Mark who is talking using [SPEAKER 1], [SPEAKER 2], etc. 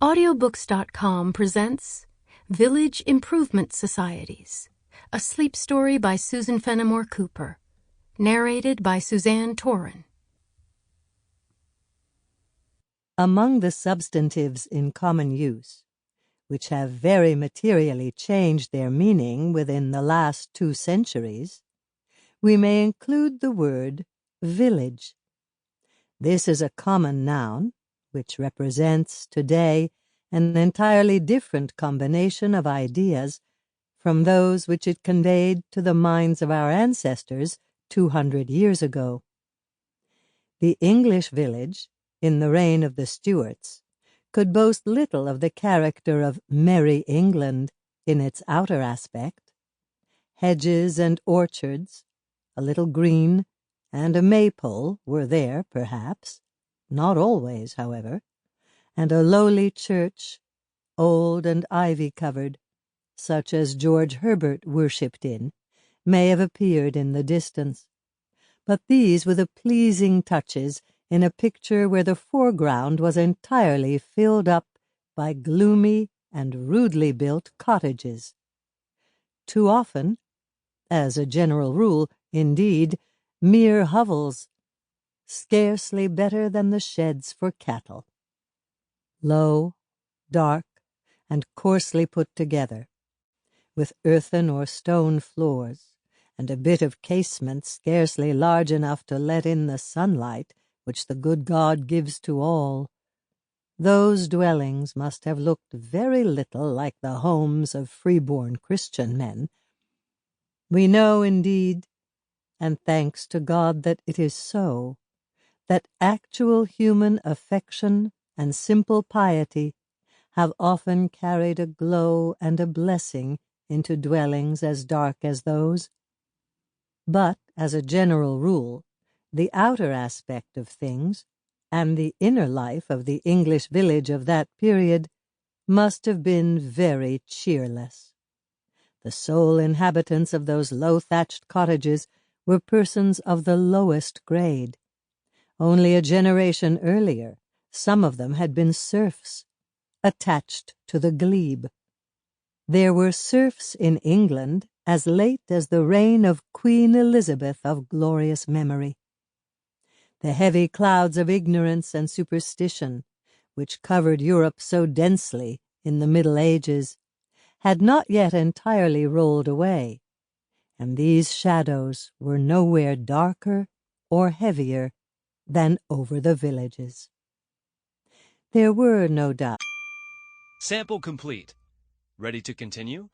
[SPEAKER 1] Audiobooks.com presents Village Improvement Societies, a sleep story by Susan Fenimore Cooper, narrated by Suzanne Toren.
[SPEAKER 2] Among the substantives in common use, which have very materially changed their meaning within the last 2 centuries, we may include the word village. This is a common noun, which represents today an entirely different combination of ideas from those which it conveyed to the minds of our ancestors 200 years ago. The English village, in the reign of the Stuarts, could boast little of the character of Merry England in its outer aspect. Hedges and orchards, a little green, and a maypole were there, perhaps, not always, however, and a lowly church, old and ivy-covered, such as George Herbert worshipped in, may have appeared in the distance. But these were the pleasing touches in a picture where the foreground was entirely filled up by gloomy and rudely built cottages. Too often, as a general rule, indeed, mere hovels, scarcely better than the sheds for cattle. Low, dark, and coarsely put together, with earthen or stone floors, and a bit of casement scarcely large enough to let in the sunlight which the good God gives to all. Those dwellings must have looked very little like the homes of free-born Christian men. We know, indeed, and thanks to God that it is so, that actual human affection and simple piety have often carried a glow and a blessing into dwellings as dark as those. But, as a general rule, the outer aspect of things, and the inner life of the English village of that period, must have been very cheerless. The sole inhabitants of those low-thatched cottages were persons of the lowest grade. Only a generation earlier, some of them had been serfs, attached to the glebe. There were serfs in England as late as the reign of Queen Elizabeth of glorious memory. The heavy clouds of ignorance and superstition, which covered Europe so densely in the Middle Ages, had not yet entirely rolled away, and these shadows were nowhere darker or heavier than over the villages. There were, no doubt.
[SPEAKER 3] Sample complete. Ready to continue?